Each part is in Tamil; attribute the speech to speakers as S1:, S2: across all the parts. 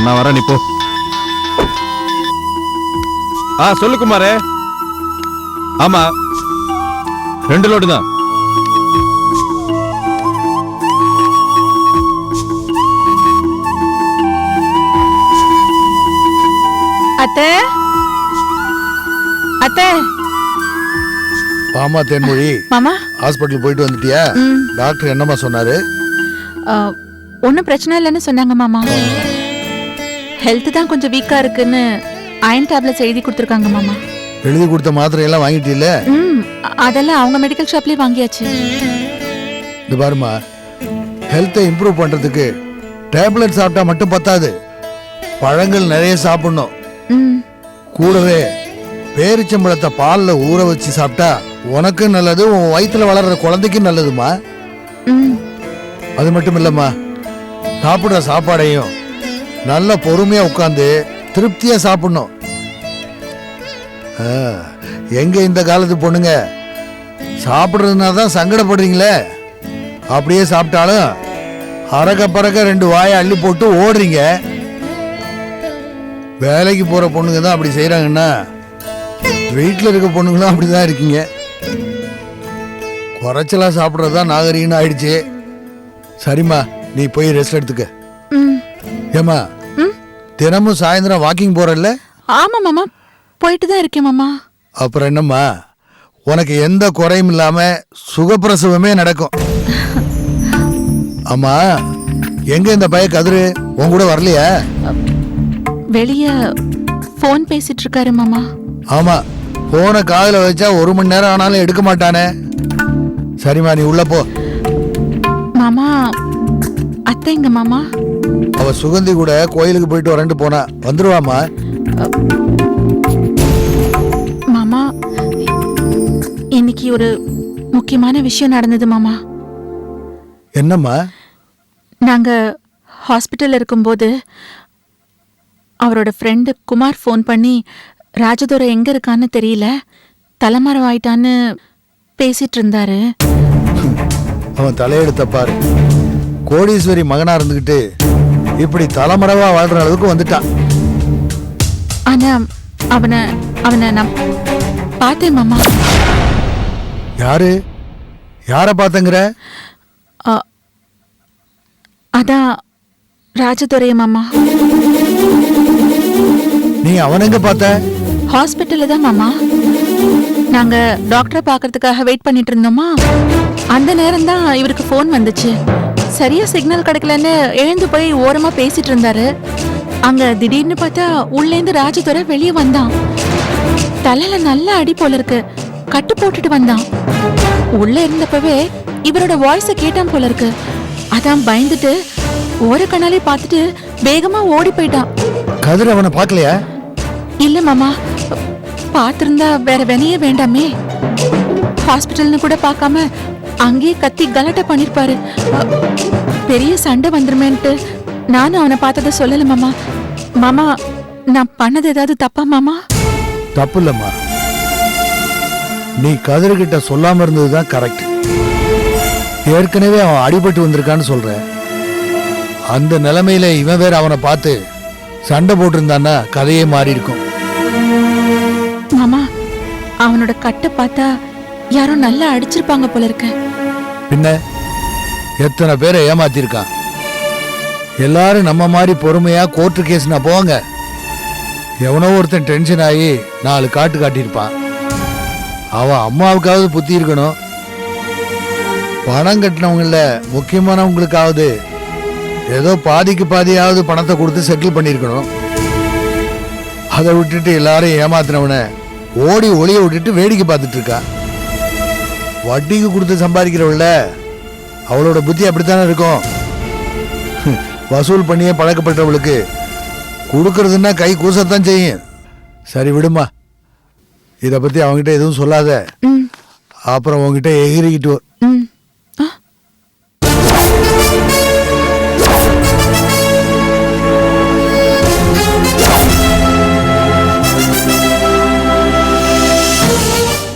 S1: நான் வரேன், நீ போ. சொல்லு குமாரே. ஆமா, 2 லோடு தான்.
S2: அத்தை, அத்தை.
S3: ஆமா தேன்மொழி,
S2: மாமா
S3: ஹாஸ்பிட்டல் போயிட்டு வந்துட்டியா? டாக்டர் என்னமா சொன்னாரு?
S2: ஒன்றும் பிரச்சனை இல்லைன்னு சொன்னாங்க மாமா. ஹெல்த் தான் கொஞ்சம் வீக்கா இருக்குன்னு அயன் டேப்லெட்ஸ் எழுதி கொடுத்துருக்காங்க மாமா.
S3: எழுதி கொடுத்த மாத்திரையெல்லாம் வாங்கிட்டீல்ல?
S2: அதெல்லாம் அவங்க மெடிக்கல் ஷாப்லயே வாங்கியாச்சு.
S3: இந்த பாருமா, ஹெல்த்தை இம்ப்ரூவ் பண்றதுக்கு டேப்லெட் சாப்பிட்டா மட்டும் பத்தாது, பழங்கள் நிறைய சாப்பிடணும். கூடவே பேரிச்சம்பழத்தை பால்ல ஊற வச்சு சாப்பிட்டா உனக்கும் நல்லது, உன் வயிற்றுல வளர்ற குழந்தைக்கும் நல்லதுமா. அது மட்டும் இல்லம்மா, சாப்பிடுற சாப்பாடையும் நல்ல பொறுமையா உட்காந்து திருப்தியா சாப்பிடணும். எங்க இந்த காலத்து பொண்ணுங்க சாப்பிடுறதுனா தான் சங்கடப்படுறீங்களே, அப்படியே சாப்பிட்டாலும் அரக்க பறக்க 2 வாயை அள்ளி போட்டு ஓடுறீங்க. வேலைக்கு போற பொண்ணுங்க தான் அப்படி செய்யறாங்கன்னா, வீட்டில் இருக்க பொண்ணுங்களும் அப்படிதான் இருக்கீங்க. குறைச்சலா சாப்பிட்றதுதான் நாகரீகம்னு ஆயிடுச்சு. சரிம்மா, நீ போய் ரெஸ்ட் எடுத்துக்க. ஏமா, தினமும் சாயந்தரம் வாக்கிங் போறல்ல?
S2: ஆமா மாமா, போயிட்டு தான் இருக்கேன் மாமா.
S3: அப்புறம் என்னம்மா, உனக்கு எந்த குறையும் இல்லாம சுகப்பிரசவமே நடக்கும். ஆமா, எங்க இந்த பைய கதிரு உன் கூட வரலையா?
S2: வெளிய போன் பேசிட்டு இருக்காரு மாமா.
S3: ஆமா, போன காதுல வச்சா 1 மணி நேரம் ஆனாலும் எடுக்க மாட்டானே. சரிம்மா, நீ உள்ள போ.
S2: மாமா, அத்தை எங்க மாமா?
S3: அவ சுகந்தி கூட கோயிலுக்கு போயிட்டு வரேன்ட்டு போனா, வந்துருவாமா.
S2: மாமா, இன்னைக்கு ஒரு முக்கியமான விஷயம் நடந்தது மாமா.
S3: என்னம்மா?
S2: நாங்க ஹாஸ்பிட்டல் இருக்கும்போது அவரோட ஃப்ரெண்டு குமார் ஃபோன் பண்ணி ராஜதுரை எங்க இருக்கான்னு தெரியல, தலைமறைவு ஆயிட்டான்னு பேசிட்டு இருந்தாரு.
S3: அவன் தலையெடுத்த பாரு, கோடீஸ்வரி மகனா இருந்துகிட்டு இப்படி தலைமறைவா வாழ்ற அளவுக்கு வந்துட்டான்.
S2: ஆனா அவனை நான் பார்த்தேன் மாமா.
S3: யாரு? யார பார்த்தங்கிற?
S2: அதான் ராஜதுரைய மாமா.
S3: நீ அவன் எங்க பார்த்த?
S2: ஹாஸ்பிட்டல்ல தான் மாமா. நாங்க டாக்டரை பார்க்கறதுக்காக வெயிட் பண்ணிட்டு இருந்தோமா, அந்த நேரம் தான் இவருக்கு ஃபோன் வந்துச்சு. சரியா சிக்னல் கிடைக்கலன்னு எழுந்து போய் ஓரமா பேசிட்டு இருந்தாரு. அங்க திடீர்னு பார்த்தா உள்ளேந்து ராஜதுரை வெளியே வந்தான். தலையில நல்ல அடி போல இருக்கு, கட்டு போட்டுட்டு வந்தான். உள்ள இருந்தப்பவே இவரோட வாய்ஸ கேட்டான் போல இருக்கு. அதான் பயந்துட்டு ஓர கண்ணாலே பார்த்துட்டு வேகமா ஓடி போயிட்டான்.
S3: கதிர் அவனை பார்க்கலையா?
S2: இல்ல மாமா, பார்த்திருந்தா வேற வினையே வேண்டாமே. ஹாஸ்பிட்டல்னு கூட பார்க்காம அங்கேயே கத்தி கலாட்டா பண்ணிருப்பாரு. பெரிய சண்டை வந்துருமேன்ட்டு நானும் அவனை பார்த்ததை சொல்லல மாமா. மாமா, நான் பண்ணது ஏதாவது தப்பா மாமா?
S3: தப்பு இல்லம்மா, நீ கதிர்கிட்ட சொல்லாம இருந்ததுதான் கரெக்ட். ஏற்கனவே அவன் அடிபட்டு வந்திருக்கான்னு சொல்ற, அந்த நிலைமையில இவன் வேற அவனை பார்த்து சண்டை போட்டிருந்தான்னா கதையே மாறி இருக்கும்.
S2: மாமா, அவனோட கட்டை பார்த்தா யாரோ நல்லா அடிச்சிருப்பாங்க போல இருக்க.
S3: பின்ன எத்தனை பேரை ஏமாத்திருக்கான். எல்லாரும் நம்ம மாதிரி பொறுமையா கோர்ட்டு கேஸ்னா போவாங்க. எவனோ ஒருத்தன் டென்ஷன் ஆகி 4 காட்டு காட்டியிருப்பான். அவன் அம்மாவுக்காவது புத்தி இருக்கணும். பணம் கட்டினவங்கள முக்கியமானவங்களுக்காவது ஏதோ பாதிக்கு பாதியாவது பணத்தை கொடுத்து செட்டில் பண்ணியிருக்கணும். அதை விட்டுட்டு எல்லாரும் ஏமாத்தினவனை ஓடி ஒளிய விட்டுட்டு வேடிக்கை பார்த்துட்டு இருக்கா. வட்டிக்கு கொடுத்து சம்பாதிக்கிறவள அவளோட புத்தி அப்படித்தானே இருக்கும். வசூல் பண்ணியே பழக்கப்பட்டவளுக்கு கொடுக்கறதுன்னா கை கூசத்தான் செய்யும். சரி விடுமா, இதை பத்தி அவங்ககிட்ட எதுவும் சொல்லாத. அப்புறம் உங்ககிட்ட எகிரிக்கிட்டு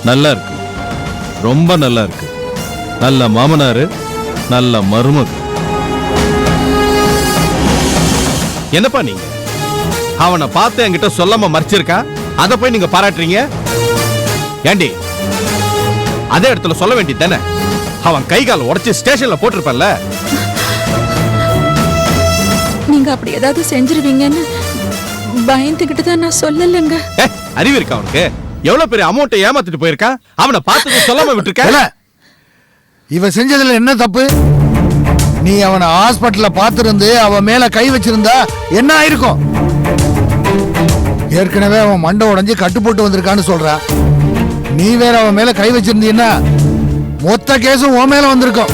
S1: நல்லா இருக்கு, ரொம்ப நல்லா இருக்கு. நல்ல மாமனாரு, நல்ல மருமக. என்னப்பா நீங்க அவனை பார்த்து என்கிட்ட சொல்லாம மறைச்சிருக்கான், அதை போய் நீங்க பாராட்டுறீங்க. ஏண்டி அதே இடத்துல சொல்ல வேண்டியது தானே? அவன் கை கால் உடைச்சு ஸ்டேஷன்ல போட்டிருப்பல்ல.
S2: நீங்க அப்படி ஏதாவது செஞ்சிருவீங்கன்னு பயந்துகிட்டு தான் நான் சொல்லலைங்க.
S1: அறிவு இருக்கா அவனுக்கு? எவ்வளவு பெரிய அமௌண்ட்டை ஏமாத்திட்டு போயிருக்கான், அவனை பார்த்து சொல்லாம விட்டுருக்க.
S3: இவ செஞ்சதுல என்ன தப்பு? நீ அவனை ஹாஸ்பிட்டல்ல பார்த்திருந்து அவன் மேல கை வச்சிருந்தா என்ன ஆயிருக்கும்? ஏற்கனவே அவன் மண்டை உடைஞ்சு கட்டு போட்டு வந்திருக்கான்னு சொல்றான். நீ வேற அவன் மேல கை வச்சிருந்தீன்னா மொத்த கேஸும் உன் மேல வந்திருக்கும்.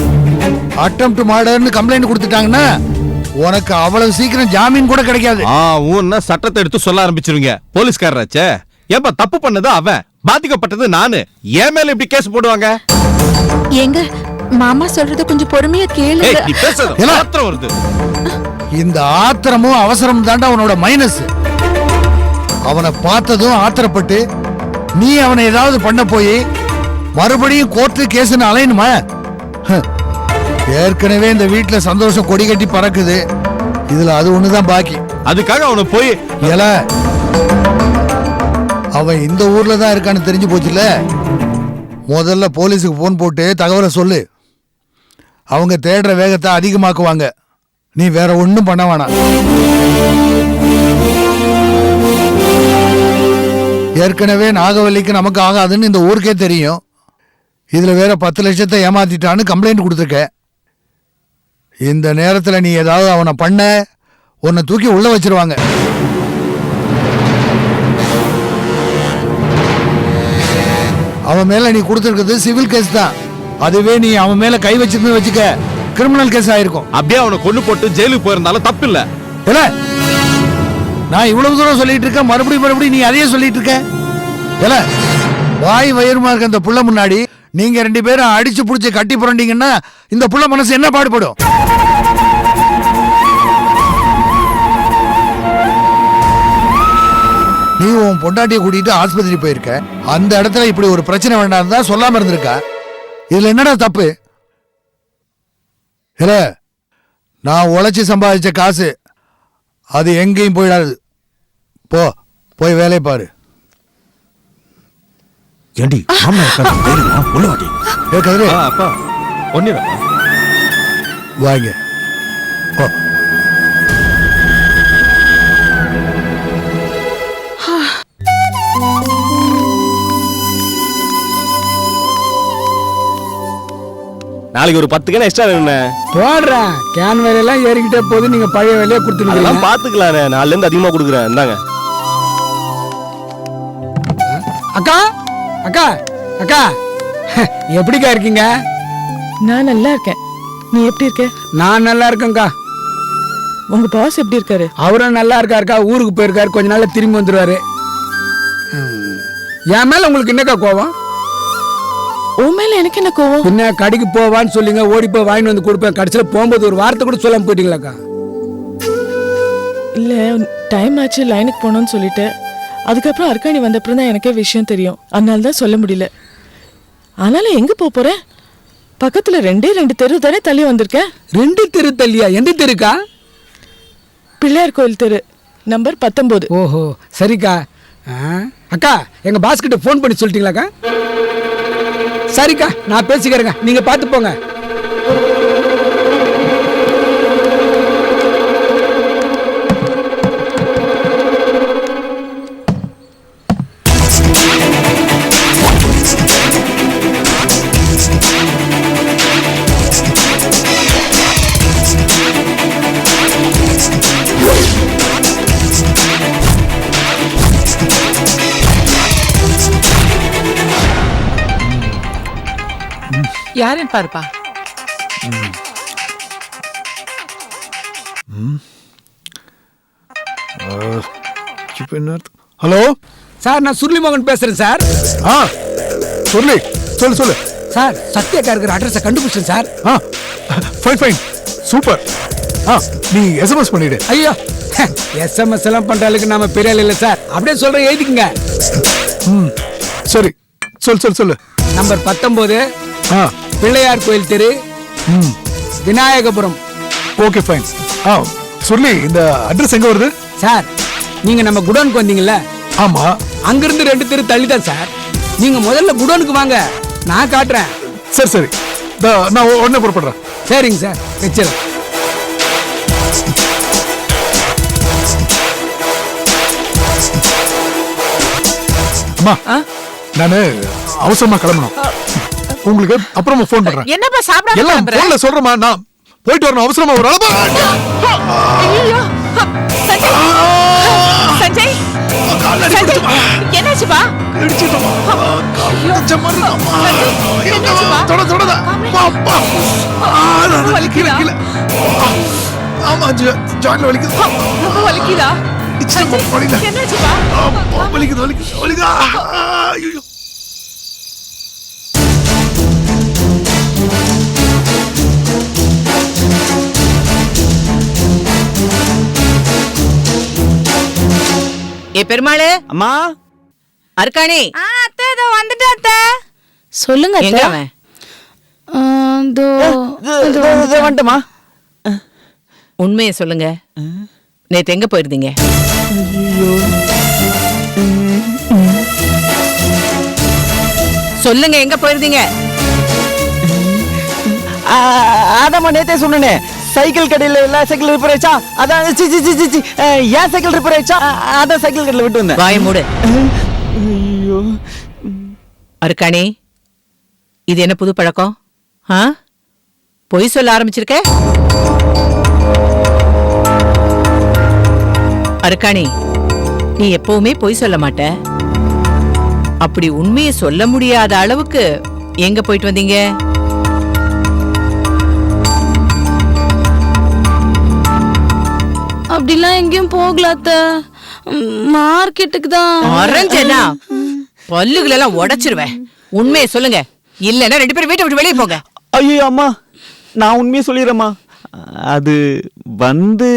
S3: அட்டெம்ப்ட் மர்டர்னு கம்ப்ளைண்ட் கொடுத்துட்டாங்கன்னா உனக்கு அவ்வளவு சீக்கிரம் ஜாமீன் கூட கிடைக்காது.
S1: ஊன்னா சட்டத்தை எடுத்து சொல்ல ஆரம்பிச்சிருவீங்க. போலீஸ்காரராச்சே. ஏப்பா தப்பு பண்ணது அவன், பாதிக்கப்பட்டது நானு. என் மேல இப்படி கேஸ் போடுவாங்க?
S2: ஏங்க மாமா சொல்றது கொஞ்சம் பொறுமையா கேளுங்க.
S1: நீ பேசுறது ஆத்திரம் வருது.
S3: இந்த ஆத்திரமும் அவசரமும் தாண்டா அவனோட மைனஸ். அவனை பார்த்ததும் ஆத்திரப்பட்டு நீ அவனை ஏதாவது பண்ண போய் மறுபடியும் கோர்ட்டு கேஸ்னு அலையணுமா? ஏற்கனவே இந்த வீட்டுல சந்தோஷம் கொடி கட்டி பறக்குது, இதுல அது ஒண்ணுதான் பாக்கி.
S1: அதுக்காக அவனை போய்
S3: அவன் இந்த ஊர்ல தான் இருக்கான்னு தெரிஞ்சு போச்சுல. முதல்ல போலீஸுக்கு போன் போட்டு தகவலை சொல்லு. அவங்க தேடுற வேகத்தை அதிகமாக்குவாங்க. நீ வேற ஒண்ணும் பண்ண வேணாம். ஏற்கனவே நாகவல்லிக்கு நமக்கு ஆகாதுன்னு இந்த ஊருக்கே தெரியும். இதுல வேற 10 லட்சத்தை ஏமாத்திட்டான்னு கம்ப்ளைண்ட் கொடுத்துருக்க. இந்த நேரத்துல நீ ஏதாவது அவனை பண்ண, உன்னை தூக்கி உள்ள வச்சிருவாங்க. அவன் மேல நீ கொடுத்துருக்கிறது சிவில் கேஸ் தான். அதுவே நீ அவன் மேல கை வச்சிருந்து வச்சுக்க, கிரிமினல் கேஸ் ஆயிருக்கும்.
S1: அப்படியே அவனை கொண்டு போட்டு ஜெயிலுக்கு போயிருந்தாலும் தப்பு இல்ல.
S3: நான் இவ்வளவு தூரம் சொல்லிட்டு இருக்கேன், மறுபடியும் நீ அதையே சொல்லிட்டு இருக்க. வாய் வயிறுமா இருக்க இந்த புள்ள முன்னாடி நீங்க 2 பேரும் அடிச்சு புடிச்சு கட்டி புரண்டீங்கன்னா இந்த புள்ள மனசு என்ன பாடுபடும்? நீ உன் பொண்டாட்டியை கூட்டிட்டு ஆஸ்பத்திரி போயிருக்க. அந்த இடத்துல இப்படி ஒரு பிரச்சனை வேண்டாம் தான் சொல்லாம இருந்திருக்கா. இதுல என்னடா தப்பு? நான் உழைச்சி சம்பாதிச்ச காசு அது எங்கேயும் போயிடாது. போய் வேலையை பாரு.
S4: ஏண்டி உள்ளவாட்டி
S1: அப்பா ஒன்னிடா
S3: வாங்க.
S4: நாளைக்கு ஒரு 10 கேன் எக்ஸ்ட்ரா வேணும்ண்ணே.
S5: போடுறேன். கேன் வேலையெல்லாம் ஏறிக்கிட்டே போது, நீங்க பழைய வேலையை கொடுத்துருக்கலாம்.
S4: பாத்துக்கலாண்ணே, 4ல இருந்து அதிகமா கொடுக்குறேன். இந்தாங்க.
S5: அக்கா அக்கா அக்கா எப்படிக்கா இருக்கீங்க?
S6: நான் நல்லா இருக்கேன். நீ எப்படி இருக்க?
S5: நான் நல்லா இருக்கேன்க்கா.
S6: உங்க பாஸ் எப்படி இருக்காரு?
S5: அவரும் நல்லா இருக்காருக்கா. ஊருக்கு போயிருக்காரு, கொஞ்ச நாள்ல திரும்பி வந்துருவாரு. என் மேல உங்களுக்கு என்னக்கா கோவம்?
S6: உன் மேல எனக்கு என்ன கோவம்?
S5: பின்ன கடைக்கு போவான்னு சொல்லிங்க, ஓடி போய் வாங்கிட்டு வந்து கொடுப்பேன். கடைசியில போகும்போது ஒரு வார்த்தை கூட சொல்லாம போயிட்டீங்களாக்கா?
S6: இல்ல, டைம் ஆச்சு, லைனுக்கு போனோம்னு சொல்லிட்டு அதுக்கப்புறம் அர்க்காணி வந்தப்புறம் தான் எனக்கே விஷயம் தெரியும். அதனால தான் சொல்ல முடியல. ஆனாலும் எங்க போறேன்? பக்கத்துல 2 தெரு தானே தள்ளி வந்திருக்கேன்.
S5: 2 தெரு தள்ளியா? எந்த தெருக்கா?
S6: பிள்ளையார் கோயில் தெரு, நம்பர் 19.
S5: ஓஹோ, சரிக்கா. அக்கா, எங்க பாஸ் கிட்ட போன் பண்ணி சொல்லிட்டீங்களாக்கா? சரிக்கா, நான் பேசிக்கிறேங்க, நீங்க பார்த்து போங்க.
S7: யாருன்னு பாருப்பா.
S3: ஹலோ
S5: சார், நான் சுருளி மோகன் பேசுறேன் சார்.
S3: சொல்லு
S5: சார், சத்யாக்கா இருக்கிற அட்ரஸை கண்டுபிடிச்சேன் சார்.
S3: Fine super. நீ எஸ்எம்எஸ் பண்ணிடு.
S5: ஐயோ, எஸ்எம்எஸ் எல்லாம் பண்ற அளவுக்கு நாம பெரிய ஆள் இல்ல சார். அப்படியே சொல்றேன், எழுதிக்குங்க.
S3: சரி, சொல்லு.
S5: நம்பர் 19, பிள்ளையார் கோயில் தெரு, விநாயகபுரம்.
S3: Okay fine. சொல்லி இந்த அட்ரஸ் எங்க வருது
S5: சார்? நீங்க நம்ம குடோனுக்கு வந்தீங்கல்ல,
S3: ஆமா.
S5: அங்கிருந்து 2 தெரு தள்ளி தான் சார். நீங்க முதல்ல குடோனுக்கு வாங்க, நான் காட்டுறேன்.
S3: சரி சரி, நான் உடனே புறப்படுறேன்.
S5: சரிங்க சார், வச்சிடறேன்.
S3: அம்மா, நானு அவசரமா கிளம்பணும். உங்களுக்கு அப்புறமா ஃபோன் பண்றேன்.
S7: என்னப்பா சாப்பிடாம
S3: எல்லாம்
S7: கிளம்புற?
S3: போன்ல சொல்றேம்மா. நான் போயிட்டு வரணும், அவசரமா ஒரு அளவு.
S7: ஐயோ சஞ்சய் சஞ்சய் என்னாச்சுப்பா?
S3: ஆமா, ஜாயின்ல வலிக்குது.
S7: ரொம்ப வலிக்குதா? என்னாச்சுப்பா?
S3: வலிக்குது வலிக்குது வலிக்குது. ஐயோ.
S7: ஏ பெருமாளே,
S4: அம்மா
S7: அர்க்காணி
S2: அத்தை இதோ வந்துட்டேன் அத்தை. சொல்லுங்க
S7: எங்க
S2: அத்தை.
S7: அவன்?
S4: வந்துட்டமா.
S7: உண்மையை சொல்லுங்க, நேத்து எங்க போயிருந்தீங்க? சொல்லுங்க, எங்க போயிருந்தீங்க?
S8: ஆதாமா நேத்தே சொன்னேனே, சைக்கிள் கடையில எல்லா சைக்கிள் ரிப்பேர் ஆயிடுச்சா, அதான் ஏன் சைக்கிள் ரிப்பேர் ஆயிடுச்சா, அதான் சைக்கிள் கடையில விட்டு வந்தேன்.
S7: வாய மூடு.
S8: ஐயோ,
S7: அர்க்காணி, இது என்ன புது பழக்கம்? பொய் சொல்ல ஆரம்பிச்சிருக்க? அர்க்காணி, நீ எப்பவுமே பொய் சொல்ல மாட்ட. அப்படி உண்மையை சொல்ல முடியாத அளவுக்கு எங்க போயிட்டு வந்தீங்க?
S2: அப்படிலாம் எங்கேயும் போகல அத்தை, மார்க்கெட்டுக்கு தான்.
S7: அரஞ்சனா பல்லுகளெல்லாம் உடைச்சிருவேன். உண்மையை சொல்லுங்க, இல்லன்னா 2 பேரும் வீட்டை விட்டு வெளியே போங்க.
S8: ஐயோ அம்மா, நான் உண்மையை சொல்லிடுறேம்மா. அது வந்து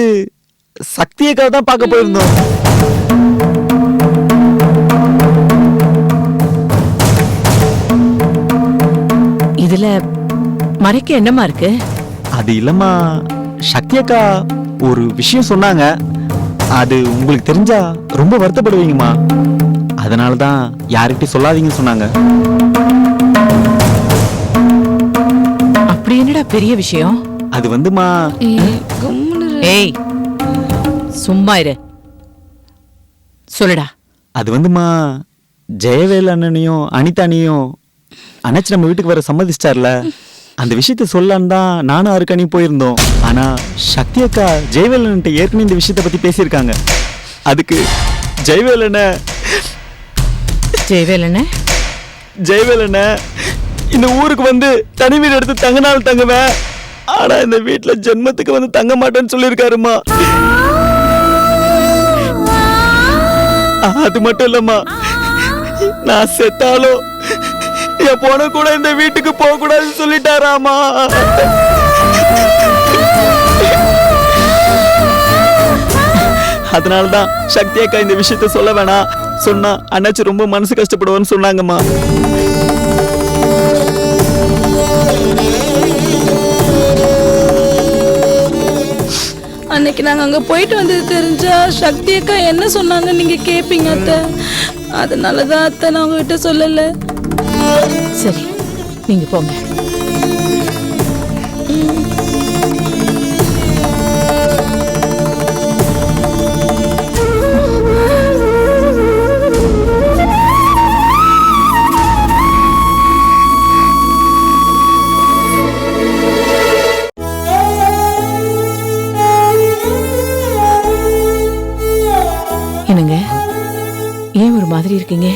S8: சக்தியக்காக தான் பார்க்க போயிருந்தோம்.
S7: இதுல மறைக்க என்னமா இருக்கு?
S8: அது இல்லம்மா, சக்தி அக்கா ஒரு விஷயம் சொன்னாங்க. அது உங்களுக்கு தெரிஞ்சா ரொம்ப வருத்தப்படுவீங்கம்மா. அதனாலதான் யாருக்கிட்டையும் சொல்லாதீங்கன்னு சொன்னாங்க.
S7: அப்படி என்னடா பெரிய விஷயம்?
S8: அது வந்துமா,
S7: ஏய் சும்மா இரு, சொல்லுடா.
S8: அது வந்துமா, ஜெயவேல் அண்ணனையும் அனிதானியும் அண்ணாச்சி நம்ம வீட்டுக்கு வர சம்மதிச்சிட்டார்ல, அந்த விஷயத்த சொல்லலான்னு தான் நானும் அருக்கணி போயிருந்தோம். ஆனா சக்தி அக்கா ஜெயவேல் அண்ணன்ட்ட ஏற்கனவே இந்த விஷயத்த பத்தி பேசியிருக்காங்க. அதுக்கு ஜெயவேல் அண்ணன் ஜெயவேல் அண்ணன் இந்த ஊருக்கு வந்து தனி வீடு எடுத்து தங்கினாலும் தங்குவேன், ஆனா இந்த வீட்டுல ஜென்மத்துக்கு வந்து தங்க மாட்டேன்னு சொல்லியிருக்காருமா. அது மட்டும் இல்லம்மா, நான் செத்தாலும் என் பொண்ணு கூட இந்த வீட்டுக்கு போக கூடாதுன்னு சொல்லிட்டாராமா. அதனாலதான் சக்தி அக்கா இந்த விஷயத்த சொல்ல வேணாம், சொன்னா அண்ணாச்சி ரொம்ப மனசு கஷ்டப்படுவான்னு சொன்னாங்கம்மா.
S2: அன்னைக்கு நாங்க அங்க போயிட்டு வந்தது தெரிஞ்சா சக்தி அக்கா என்ன சொன்னாங்க நீங்க கேப்பீங்க அத்தை. அதனாலதான் அத்தை நான் உங்ககிட்ட சொல்லல.
S7: சரி, நீங்க போங்க. என்னங்க, ஏன் ஒரு மாதிரி இருக்கீங்க?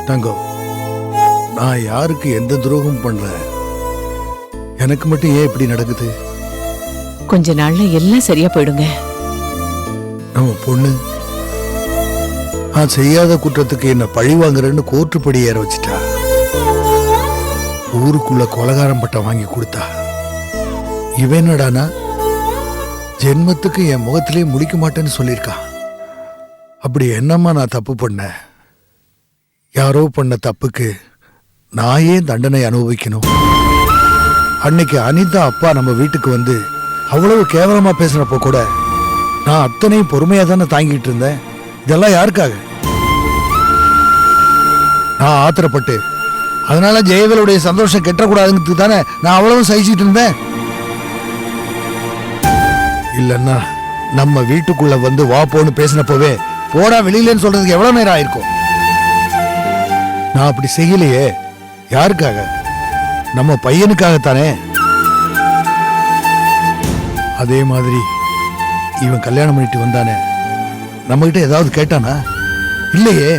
S3: தங்கம், நான் யாருக்கு எந்த துரோகம் பண்றேன்? எனக்கு மட்டும் ஏன் இப்படி நடக்குது?
S7: கொஞ்ச நாள்ல எல்லாம் சரியா போயிடுங்க.
S3: நம்ம பொண்ணு நான் செய்யாத குற்றத்துக்கு என்ன பழி வாங்குறேன்னு கோர்ட்டுப்படி ஏற வச்சுட்டா. ஊருக்குள்ள கொலகாரம் பட்டம் வாங்கி கொடுத்தா. இவன் என்னடானா ஜென்மத்துக்கு என் முகத்திலே முடிக்க மாட்டேன்னு சொல்லியிருக்கான். அப்படி என்னம்மா நான் தப்பு பண்ணேன்? யாரோ பண்ண தப்புக்கு நான் ஏன் தண்டனை அனுபவிக்கணும்? அன்னைக்கு அனிதா அப்பா நம்ம வீட்டுக்கு வந்து அவ்வளவு கேவலமா பேசுறப்போ கூட நான் அத்தனையும் பொறுமையா தானே தாங்கிட்டு இருந்தேன். இதெல்லாம் யாருக்காக? நான் ஆத்திரப்பட்டு அதனால ஜெயவேலுடைய சந்தோஷம் கெட்டக்கூடாதுங்கிறது தானே நான் அவ்வளவு சகிச்சிட்டு இருந்தேன். இல்லன்னா நம்ம வீட்டுக்குள்ள வந்து வா போன்னு பேசினப்பவே போடா வெளியிலன்னு சொல்றதுக்கு எவ்வளவு நேரம் ஆயிருக்கும். நான் அப்படி செய்யலையே. யாருக்காக? நம்ம பையனுக்காகத்தானே. அதே மாதிரி இவன் கல்யாணம் பண்ணிட்டு வந்தானே, நம்ம கிட்ட ஏதாவது கேட்டானா? இல்லையே.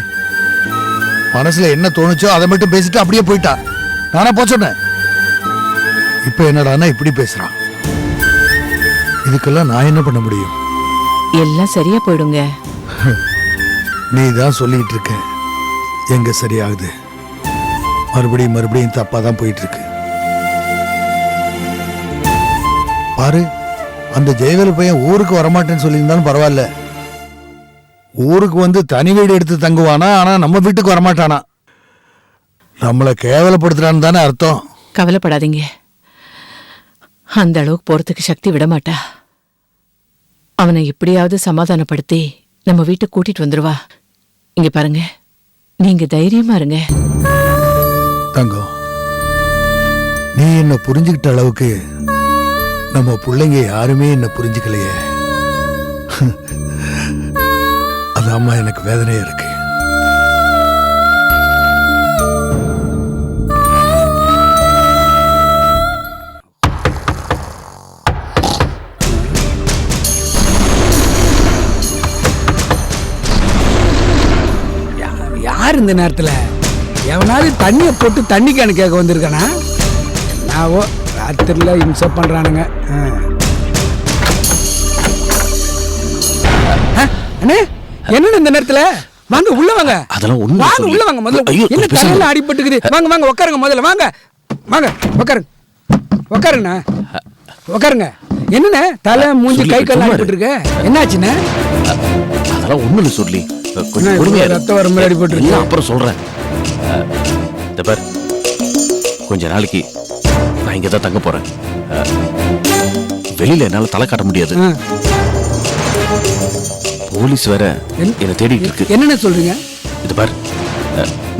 S3: மனசுல என்ன தோணுச்சோ அதை மட்டும் பேசிட்டு அப்படியே போயிட்டான். நானா போ சொன்னேன். இப்ப என்னடான்னா இப்படி பேசுறான். இதுக்கெல்லாம் நான் என்ன பண்ண முடியும்?
S7: எல்லாம் சரியா போயிடுங்க.
S3: நீ தான் சொல்லிட்டு இருக்க. எங்க சரியாகுது? மறுபடியும் மறுபடியும் தப்பா தான் போயிட்டு இருக்கு. பாரு, அந்த ஜெயவேலு பையன் ஊருக்கு வரமாட்டேன்னு சொல்லியிருந்தாலும் பரவாயில்ல, ஊருக்கு வந்து தனி வீடு எடுத்து தங்குவானா, ஆனா நம்ம வீட்டுக்கு வரமாட்டானா. நம்மளை கேவலப்படுத்துறான்னு தானே அர்த்தம்.
S7: கவலைப்படாதீங்க, அந்த அளவுக்கு போறதுக்கு சக்தி விட மாட்டா. அவனை எப்படியாவது சமாதானப்படுத்தி நம்ம வீட்டுக்கு கூட்டிட்டு வந்துருவா. இங்க பாருங்க, நீங்க தைரியமா இருங்க.
S3: தங்கம், நீ என்ன புரிஞ்சுக்கிட்ட அளவுக்கு நம்ம பிள்ளைங்க யாருமே என்ன புரிஞ்சுக்கலையே. அதாம்மா எனக்கு வேதனையா இருக்கு.
S5: யார் இந்த நேரத்துல எவனாவது தண்ணியை போட்டு தண்ணி கேனு கேட்க வந்திருக்கானா? நாவோ ராத்திரில இம்சை பண்றானுங்க. அண்ணே, என்னன்னு இந்த நேரத்துல? வாங்க உள்ள வாங்க.
S4: அதெல்லாம் ஒண்ணு
S5: வாங்க உள்ள வாங்க. முதல்ல என்ன தலையில அடிபட்டுக்குது? வாங்க வாங்க உட்காருங்க. முதல்ல வாங்க வாங்க உட்காருங்க. உட்காருங்கண்ணா உட்காருங்க. என்னண்ணே தலை மூஞ்சி கை கால் அடிபட்டு இருக்கு? என்னாச்சுண்ணே?
S4: அதெல்லாம் ஒண்ணு சொல்லி கொஞ்சம் பொறுமையா இரு.
S5: ரத்தம் வர மாதிரி அடிபட்டு இருக்கு.
S4: அப்புறம் சொல்றேன். இந்த பார், கொஞ்ச நாளைக்கு நான் இங்க தான் தங்க போறேன். வெளியில என்னால தலை காட்ட முடியாது. போலீஸ் வேற என்ன தேடிட்டு இருக்கு.
S5: என்னென்ன சொல்றீங்க?
S4: இது பார்,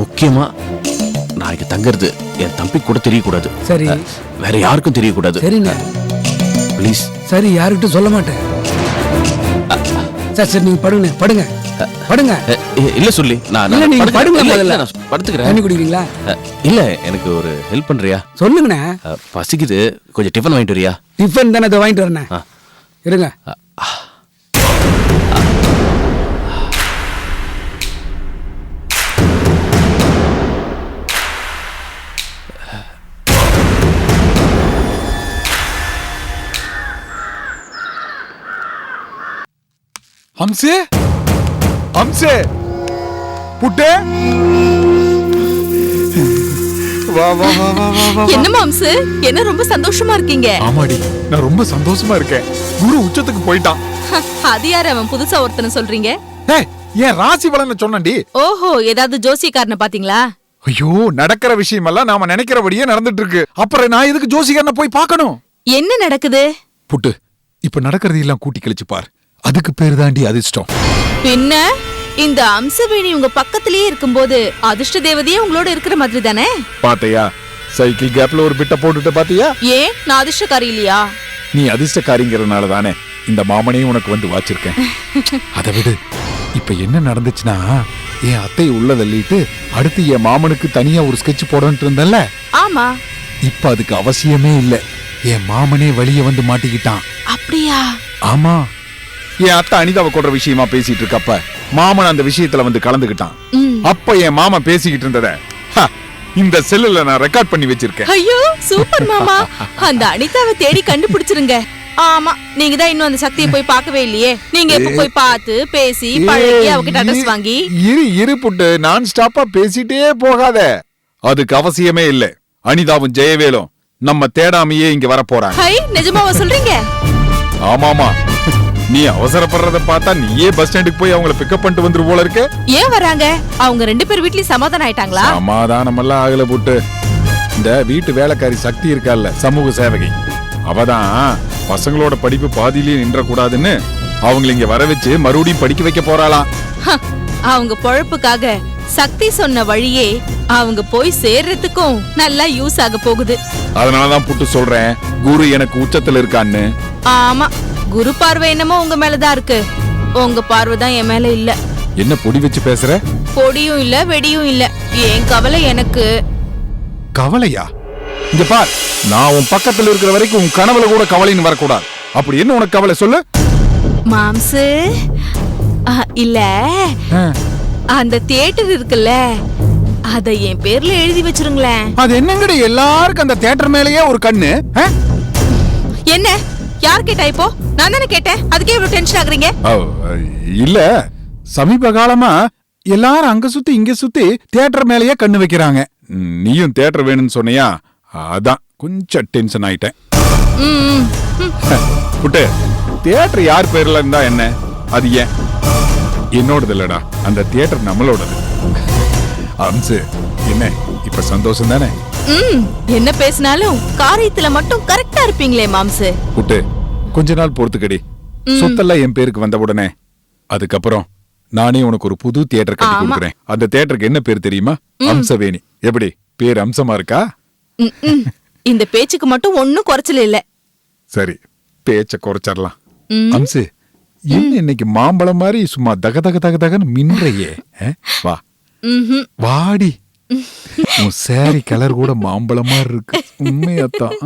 S4: முக்கியமா நான் இங்க தங்கறது என் தம்பி கூட தெரியக்கூடாது.
S5: சரி.
S4: வேற யாருக்கும் தெரியக்கூடாது.
S5: சரிண்ணே.
S4: ப்ளீஸ்.
S5: சரி, யாருக்கிட்டும் சொல்ல மாட்டேன். சரி சரி, நீங்க படுங்க படுங்க படுங்க.
S4: இல்ல சொல்லி நான்
S5: இல்ல, நீங்க படுங்க. முதல்ல
S4: படுத்துக்கிறேன்.
S5: தண்ணி குடிக்கிறீங்களா?
S4: இல்ல, எனக்கு ஒரு ஹெல்ப் பண்றியா?
S5: சொல்லுங்கண்ணே.
S4: பசிக்குது, கொஞ்சம் டிஃபன் வாங்கிட்டு வரியா?
S5: டிஃபன் தானே, அதை வாங்கிட்டு வரேண்ணே. இருங்க.
S9: ஹம்சே, ஹம்சே, புட்டே, வா வா வா வா வா வா.
S2: என்ன மாம்சு, என்ன ரொம்ப சந்தோஷமா இருக்கீங்க?
S9: ஆமாடி, நான் ரொம்ப சந்தோஷமா இருக்கேன். குரு உச்சத்துக்கு போயிட்டான்.
S2: அது யாரு அவன்? புதுசா ஒருத்தனை சொல்றீங்க?
S9: ஏய், ஏன் ராசி பலனை சொன்னேன்டி.
S2: ஓஹோ, ஏதாவது ஜோசியக்காரனை பாத்தீங்களா?
S9: ஐயோ, நடக்கிற விஷயம் எல்லாம் நாம நினைக்கிறபடியே நடந்துட்டு இருக்கு. அப்புறம் நான் எதுக்கு ஜோசிகாரனை போய் பார்க்கணும்?
S2: என்ன நடக்குது?
S9: புட்டு, இப்ப நடக்கிறது எல்லாம் கூட்டி கழிச்சு பார். அதுக்கு பேரு தாண்டி அதிர்ஷ்டம்.
S2: பின்ன இந்த அம்சவேணி உங்க பக்கத்திலேயே இருக்கும்போது அதிர்ஷ்ட தேவதையே உங்களோட இருக்கிற மாதிரி தானே?
S9: பாத்தையா, சைக்கிள் கேப்ல ஒரு பிட்ட போட்டுட்டு பாத்தியா?
S2: ஏன், நான் அதிர்ஷ்டக்காரி இல்லையா?
S9: நீ அதிர்ஷ்டக்காரிங்கிறதுனால தானே இந்த மாமனையும் உனக்கு வந்து வாச்சிருக்கேன். அதை விடு, இப்ப என்ன நடந்துச்சுன்னா, என் அத்தை உள்ள தள்ளிட்டு அடுத்து என் மாமனுக்கு தனியா ஒரு ஸ்கெட்ச் போடன்ட்டு இருந்தேன்ல.
S2: ஆமா.
S9: இப்ப அதுக்கு அவசியமே இல்ல. என் மாமனே வழிய வந்து மாட்டிக்கிட்டான்.
S2: அப்படியா?
S9: ஆமா, என் அத்தை அனிதாவை கொள்ற விஷயமா பேசிட்டு இருக்கப்ப மாமன் அந்த விஷயத்துல வந்து கலந்துகிட்டான். அப்ப என் மாமன் பேசிக்கிட்டு இருந்தத இந்த செல்லுல நான் ரெக்கார்ட் பண்ணி வச்சிருக்கேன்.
S2: ஐயோ, சூப்பர் மாமா. அந்த அனிதாவை தேடி கண்டுபிடிச்சிருங்க. ஆமா, நீங்க தான் இன்னும் அந்த சக்தியை போய் பார்க்கவே இல்லையே. நீங்க எப்ப போய் பார்த்து பேசி பழகி அவகிட்ட அட்ரஸ் வாங்கி?
S9: இரு புட்டு, நான் ஸ்டாப்பா பேசிட்டே போகாத. அதுக்கு அவசியமே இல்ல. அனிதாவும் ஜெயவேலும் நம்ம தேடாமையே இங்க வர போறாங்க.
S2: ஹை, நிஜமாவா சொல்றீங்க?
S9: ஆமாமா, நீ அவசரப்படுறத பார்த்தா நீயே பஸ் ஸ்டாண்டுக்கு போய் அவங்கள பிக்கப் பண்ணிட்டு வந்துரு போல இருக்கு.
S2: ஏன் வராங்க? அவங்க ரெண்டு பேர் வீட்லயும் சமாதானம் ஆயிட்டாங்களா?
S9: சமாதானம் எல்லாம் ஆகல புட்டு. இந்த வீட்டு வேலைக்காரி சக்தி இருக்கால்ல, சமூக சேவகை, அவதான் பசங்களோட படிப்பு பாதியிலேயே நின்றக்கூடாதுன்னு அவங்களை இங்க வர வச்சு மறுபடியும் படிக்க வைக்க போறாளாம்.
S2: அவங்க பொழப்புக்காக சக்தி சொன்ன வழியே அவங்க போய் சேர்றதுக்கும் நல்லா யூஸ் ஆக போகுது.
S9: அதனாலதான் புட்டு சொல்றேன், குரு எனக்கு உச்சத்துல இருக்கான்னு.
S2: ஆமா, குரு பார்வை என்னமோ உங்க மேலதான் இருக்கு, உங்க பார்வை தான் என் மேல இல்ல.
S9: என்ன பொடி வச்சு பேசுற?
S2: பொடியும் இல்ல வெடியும் இல்ல, என் கவலை எனக்கு.
S9: கவலையா? இங்க பார், நான் உன் பக்கத்துல இருக்கிற வரைக்கும் உன் கனவுல கூட கவலைன்னு வரக்கூடாது. அப்படி என்ன உனக்கு கவலை சொல்லு?
S2: மாம்சு இல்ல, அந்த தியேட்டர் இருக்குல்ல, அத என் பேர்ல எழுதி வச்சிருங்களேன்.
S9: அது என்னங்கடி எல்லாருக்கும் அந்த தியேட்டர் மேலயே ஒரு கண்ணு?
S2: என்ன யார் கேட்டா இப்போ? நான் தானே கேட்டேன், அதுக்கே இவ்வளவு டென்ஷன் ஆகுறீங்க?
S9: இல்ல, சமீப காலமா எல்லாரும் அங்க சுத்தி இங்க சுத்தி தியேட்டர் மேலயே கண்ணு வைக்கிறாங்க. நீயும் தியேட்டர் வேணும்னு சொன்னியா, அதான் கொஞ்சம் டென்ஷன் ஆயிட்டேன். புட்டு, தியேட்டர் யார் பேர்ல இருந்தா என்ன, அது ஏன் என்னோடது இல்லடா, அந்த தியேட்டர் நம்மளோடது. அம்சு, என்ன இப்ப சந்தோஷம் தானே?
S2: என்ன பேசினாலும் காரியத்துல மட்டும் கரெக்டா இருப்பீங்களே மாம்சு.
S9: புட்டு, கொஞ்ச நாள் பொறுத்துக்கடி, சொத்தெல்லாம் என் பேருக்கு வந்த உடனே அதுக்கப்புறம் நானே உனக்கு ஒரு புது தியேட்டர் கட்டி கொடுக்குறேன். அந்த தியேட்டருக்கு என்ன பேர் தெரியுமா? அம்சவேணி. எப்படி பேர் அம்சமா இருக்கா?
S2: இந்த பேச்சுக்கு மட்டும் ஒன்னும் குறைச்சல இல்ல.
S9: சரி, பேச்ச குறைச்சிடலாம். அம்சு, என்ன இன்னைக்கு மாம்பழம் மாதிரி சும்மா தக தக தக தகன்னு மின்றையே? வா வாடி, உன் சேரி கலர் கூட மாம்பழம் மாதிரி இருக்கு. உண்மையாத்தான்.